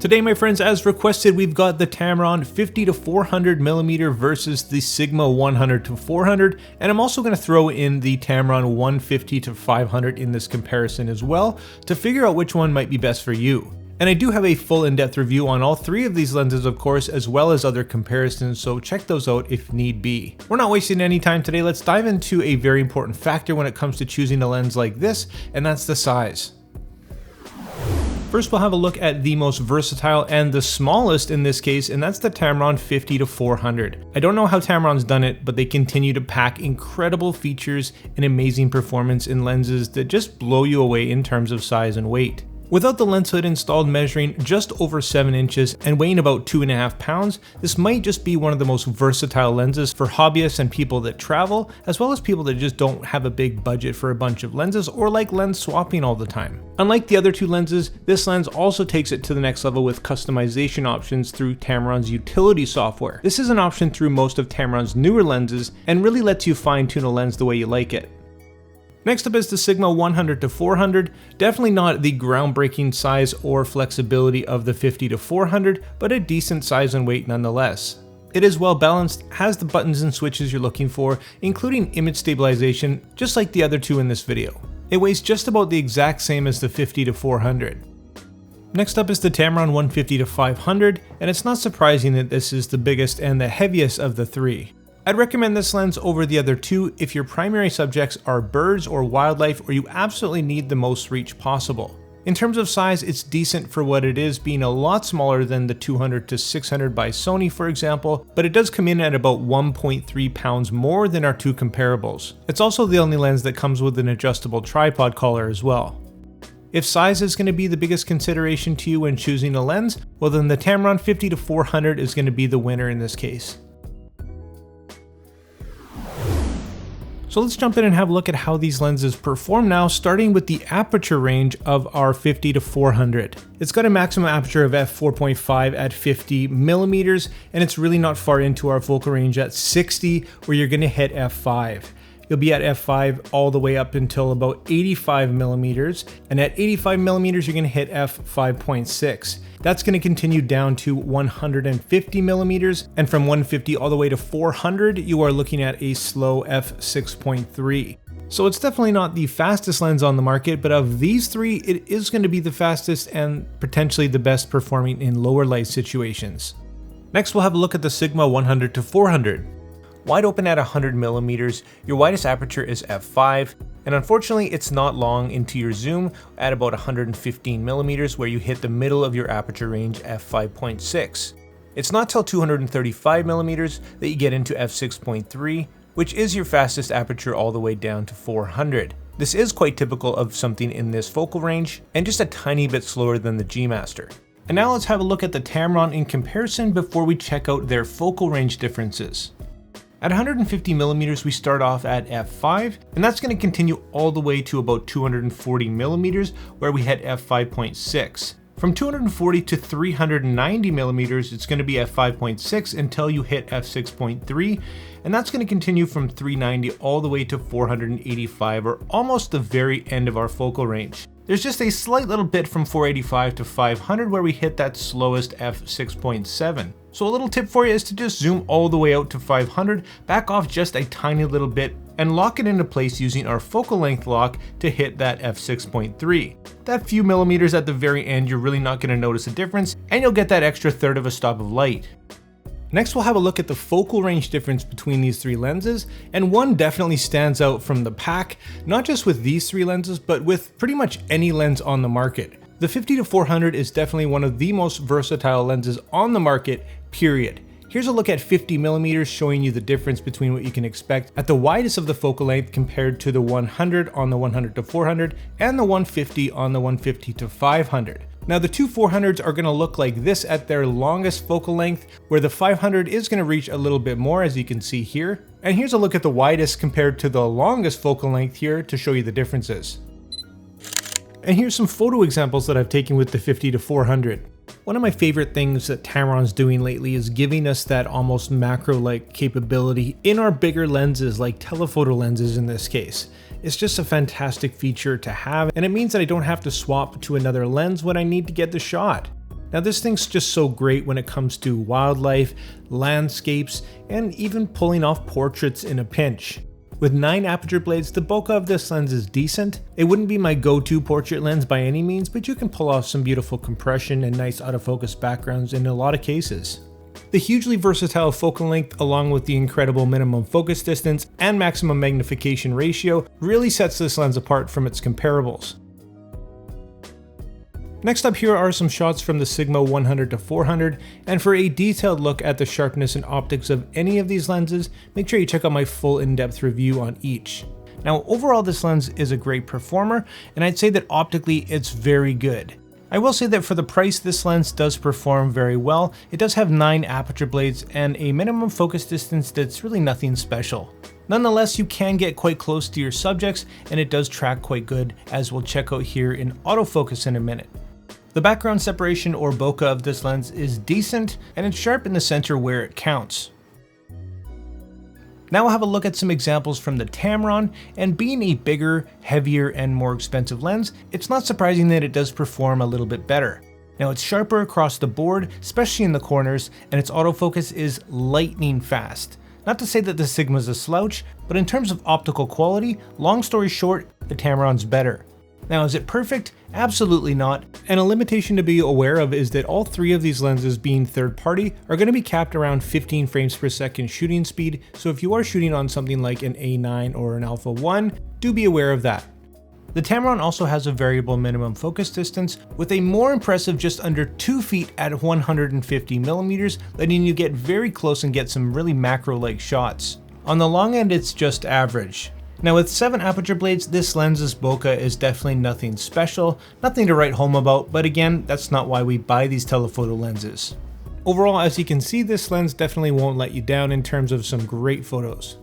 Today, my friends, as requested, we've got the Tamron 50-400mm versus the Sigma 100-400, and I'm also going to throw in the Tamron 150-500 in this comparison as well to figure out which one might be best for you. And I do have a full in-depth review on all three of these lenses, of course, as well as other comparisons, so check those out if need be. We're not wasting any time today. Let's dive into a very important factor when it comes to choosing a lens like this, and that's the size. First, we'll have a look at the most versatile and the smallest in this case, and that's the Tamron 50-400. I don't know how Tamron's done it, but they continue to pack incredible features and amazing performance in lenses that just blow you away in terms of size and weight. Without the lens hood installed, measuring just over 7 inches and weighing about 2.5 pounds, this might just be one of the most versatile lenses for hobbyists and people that travel, as well as people that just don't have a big budget for a bunch of lenses or like lens swapping all the time. Unlike the other two lenses, this lens also takes it to the next level with customization options through Tamron's utility software. This is an option through most of Tamron's newer lenses and really lets you fine-tune a lens the way you like it. Next up is the Sigma 100-400, definitely not the groundbreaking size or flexibility of the 50-400, but a decent size and weight nonetheless. It is well balanced, has the buttons and switches you're looking for, including image stabilization, just like the other two in this video. It weighs just about the exact same as the 50-400. Next up is the Tamron 150-500, and it's not surprising that this is the biggest and the heaviest of the three. I'd recommend this lens over the other two if your primary subjects are birds or wildlife, or you absolutely need the most reach possible. In terms of size, it's decent for what it is, being a lot smaller than the 200-600 by Sony, for example, but it does come in at about 1.3 pounds more than our two comparables. It's also the only lens that comes with an adjustable tripod collar as well. If size is going to be the biggest consideration to you when choosing a lens, well then the Tamron 50-400 is going to be the winner in this case. So let's jump in and have a look at how these lenses perform now, starting with the aperture range of our 50-400. It's got a maximum aperture of f4.5 at 50mm, and it's really not far into our focal range at 60, where you're going to hit f5. You'll be at f5 all the way up until about 85mm, and at 85mm you're going to hit f5.6. That's going to continue down to 150mm, and from 150 all the way to 400 you are looking at a slow f6.3. So it's definitely not the fastest lens on the market, but of these three it is going to be the fastest and potentially the best performing in lower light situations. Next we'll have a look at the Sigma 100-400. Wide open at 100mm, your widest aperture is f5, and unfortunately it's not long into your zoom at about 115mm, where you hit the middle of your aperture range f5.6. It's not till 235mm that you get into f6.3, which is your fastest aperture all the way down to 400. This is quite typical of something in this focal range, and just a tiny bit slower than the G Master. And now let's have a look at the Tamron in comparison before we check out their focal range differences. At 150mm we start off at f5, and that's going to continue all the way to about 240mm, where we hit f5.6. From 240 to 390mm it's going to be f5.6 until you hit f6.3, and that's going to continue from 390 all the way to 485, or almost the very end of our focal range. There's just a slight little bit from 485 to 500 where we hit that slowest f6.7. So a little tip for you is to just zoom all the way out to 500, back off just a tiny little bit, and lock it into place using our focal length lock to hit that f6.3. That few millimeters at the very end, you're really not going to notice a difference, and you'll get that extra third of a stop of light. Next we'll have a look at the focal range difference between these three lenses, and one definitely stands out from the pack, not just with these three lenses, but with pretty much any lens on the market. The 50-400 is definitely one of the most versatile lenses on the market, period. Here's a look at 50mm, showing you the difference between what you can expect at the widest of the focal length compared to the 100 on the 100-400 and the 150 on the 150-500. Now the two 400s are going to look like this at their longest focal length, where the 500 is going to reach a little bit more, as you can see here. And here's a look at the widest compared to the longest focal length here to show you the differences. And here's some photo examples that I've taken with the 50-400. One of my favorite things that Tamron's doing lately is giving us that almost macro-like capability in our bigger lenses, like telephoto lenses in this case. It's just a fantastic feature to have, and it means that I don't have to swap to another lens when I need to get the shot. Now this thing's just so great when it comes to wildlife, landscapes, and even pulling off portraits in a pinch. With 9 aperture blades, the bokeh of this lens is decent. It wouldn't be my go-to portrait lens by any means, but you can pull off some beautiful compression and nice autofocus backgrounds in a lot of cases. The hugely versatile focal length, along with the incredible minimum focus distance and maximum magnification ratio, really sets this lens apart from its comparables. Next up, here are some shots from the Sigma 100-400, and for a detailed look at the sharpness and optics of any of these lenses, make sure you check out my full in-depth review on each. Now overall, this lens is a great performer, and I'd say that optically it's very good. I will say that for the price, this lens does perform very well. It does have 9 aperture blades and a minimum focus distance that's really nothing special. Nonetheless, you can get quite close to your subjects, and it does track quite good, as we'll check out here in autofocus in a minute. The background separation or bokeh of this lens is decent, and it's sharp in the center where it counts. Now we'll have a look at some examples from the Tamron, and being a bigger, heavier, and more expensive lens, it's not surprising that it does perform a little bit better. Now it's sharper across the board, especially in the corners, and its autofocus is lightning fast. Not to say that the Sigma's a slouch, but in terms of optical quality, long story short, the Tamron's better. Now, is it perfect? Absolutely not, and a limitation to be aware of is that all 3 of these lenses, being third party, are going to be capped around 15 frames per second shooting speed, so if you are shooting on something like an A9 or an Alpha 1, do be aware of that. The Tamron also has a variable minimum focus distance, with a more impressive just under 2 feet at 150mm, letting you get very close and get some really macro-like shots. On the long end, it's just average. Now with 7 aperture blades, this lens's bokeh is definitely nothing special, nothing to write home about, but again, that's not why we buy these telephoto lenses. Overall, as you can see, this lens definitely won't let you down in terms of some great photos.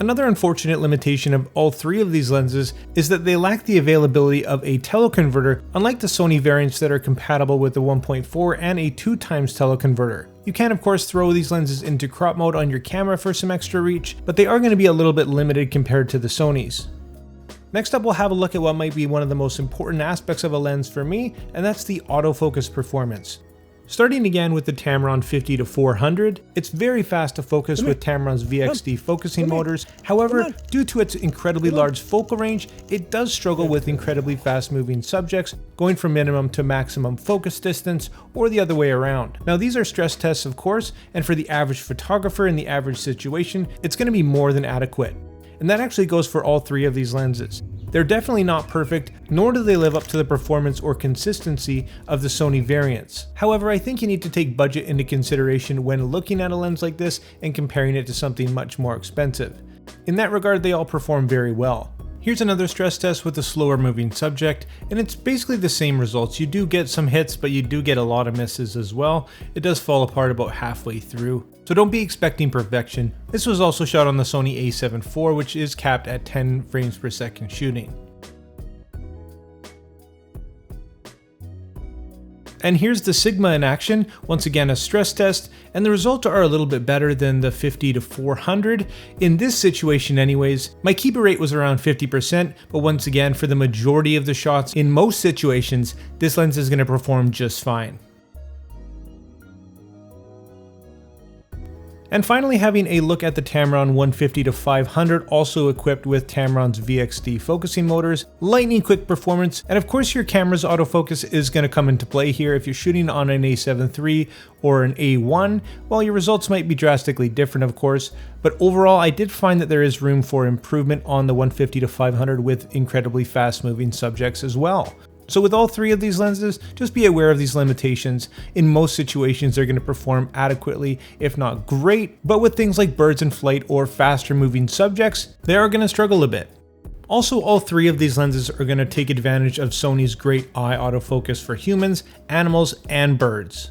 Another unfortunate limitation of all 3 of these lenses is that they lack the availability of a teleconverter, unlike the Sony variants that are compatible with the 1.4 and a 2x teleconverter. You can of course throw these lenses into crop mode on your camera for some extra reach, but they are going to be a little bit limited compared to the Sonys. Next up, we'll have a look at what might be one of the most important aspects of a lens for me, and that's the autofocus performance. Starting again with the Tamron 50-400, it's very fast to focus with Tamron's VXD focusing motors. However, due to its incredibly large focal range, it does struggle with incredibly fast moving subjects, going from minimum to maximum focus distance, or the other way around. Now these are stress tests of course, and for the average photographer in the average situation, it's going to be more than adequate. And that actually goes for all 3 of these lenses. They're definitely not perfect, nor do they live up to the performance or consistency of the Sony variants. However, I think you need to take budget into consideration when looking at a lens like this and comparing it to something much more expensive. In that regard, they all perform very well. Here's another stress test with a slower moving subject, and it's basically the same results. You do get some hits, but you do get a lot of misses as well. It does fall apart about halfway through, so don't be expecting perfection. This was also shot on the Sony a7 IV, which is capped at 10 frames per second shooting. And here's the Sigma in action, once again a stress test, and the results are a little bit better than the 50-400. In this situation anyways, my keeper rate was around 50%, but once again, for the majority of the shots, in most situations, this lens is going to perform just fine. And finally, having a look at the Tamron 150-500, also equipped with Tamron's VXD focusing motors, lightning quick performance, and of course your camera's autofocus is going to come into play here. If you're shooting on an a7 III or an A1, well, your results might be drastically different of course, but overall I did find that there is room for improvement on the 150-500 with incredibly fast moving subjects as well. So with all 3 of these lenses, just be aware of these limitations. In most situations, they're going to perform adequately, if not great, but with things like birds in flight or faster moving subjects, they are going to struggle a bit. Also, all 3 of these lenses are going to take advantage of Sony's great eye autofocus for humans, animals, and birds.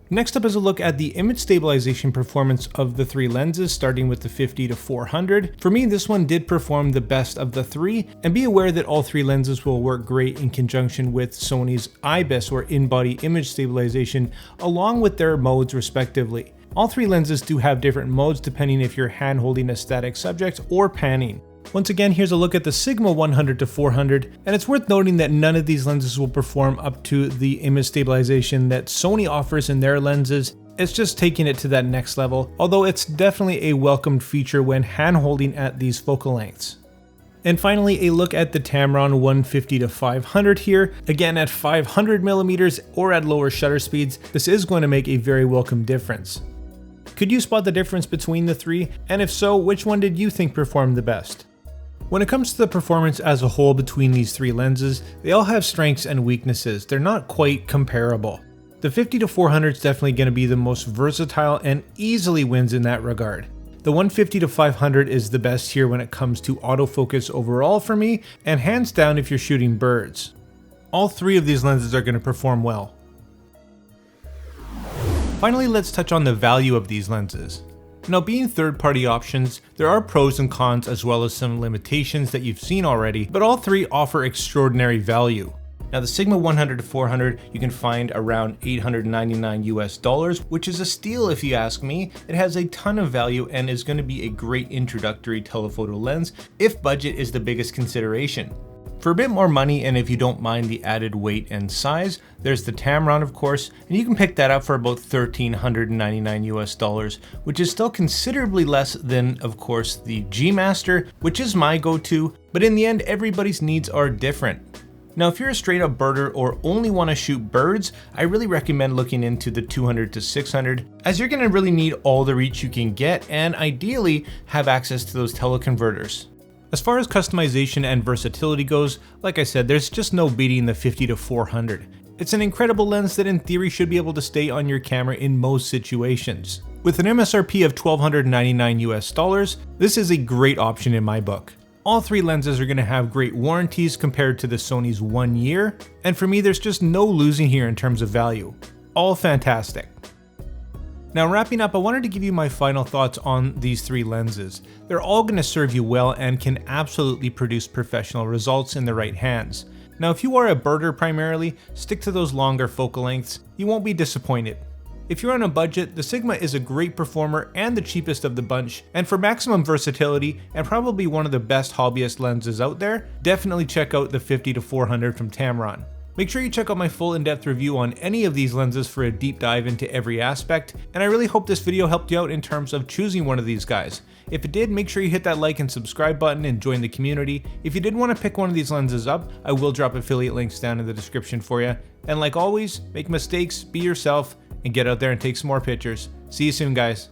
Next up is a look at the image stabilization performance of the 3 lenses, starting with the 50-400. For me, this one did perform the best of the 3, and be aware that all 3 lenses will work great in conjunction with Sony's IBIS or in-body image stabilization, along with their modes respectively. All 3 lenses do have different modes depending if you're hand-holding a static subject or panning. Once again, here's a look at the Sigma 100-400, and it's worth noting that none of these lenses will perform up to the image stabilization that Sony offers in their lenses. It's just taking it to that next level, although it's definitely a welcomed feature when hand-holding at these focal lengths. And finally, a look at the Tamron 150-500 here. Again, at 500mm or at lower shutter speeds, this is going to make a very welcome difference. Could you spot the difference between the three? And if so, which one did you think performed the best? When it comes to the performance as a whole between these three lenses, they all have strengths and weaknesses. They're not quite comparable. The 50-400 is definitely going to be the most versatile and easily wins in that regard. The 150-500 is the best here when it comes to autofocus overall for me, and hands down if you're shooting birds. All three of these lenses are going to perform well. Finally, let's touch on the value of these lenses. Now, being third-party options, there are pros and cons as well as some limitations that you've seen already, but all three offer extraordinary value. Now, the Sigma 100-400 you can find around $899 US, which is a steal if you ask me. It has a ton of value and is going to be a great introductory telephoto lens if budget is the biggest consideration. For a bit more money, and if you don't mind the added weight and size, there's the Tamron, of course, and you can pick that up for about $1,399 US, which is still considerably less than, of course, the G Master, which is my go-to, but in the end, everybody's needs are different. Now, if you're a straight up birder or only want to shoot birds, I really recommend looking into the 200-600, as you're going to really need all the reach you can get and ideally have access to those teleconverters. As far as customization and versatility goes, like I said, there's just no beating the 50-400. It's an incredible lens that in theory should be able to stay on your camera in most situations. With an MSRP of $1,299 US, this is a great option in my book. All three lenses are going to have great warranties compared to the Sony's 1 year, and for me there's just no losing here in terms of value. All fantastic. Now, wrapping up, I wanted to give you my final thoughts on these three lenses. They're all going to serve you well and can absolutely produce professional results in the right hands. Now, if you are a birder primarily, stick to those longer focal lengths. You won't be disappointed. If you're on a budget, the Sigma is a great performer and the cheapest of the bunch, and for maximum versatility and probably one of the best hobbyist lenses out there, definitely check out the 50-400 from Tamron. Make sure you check out my full in-depth review on any of these lenses for a deep dive into every aspect, and I really hope this video helped you out in terms of choosing one of these guys. If it did, make sure you hit that like and subscribe button and join the community. If you did want to pick one of these lenses up, I will drop affiliate links down in the description for you. And like always, make mistakes, be yourself, and get out there and take some more pictures. See you soon, guys.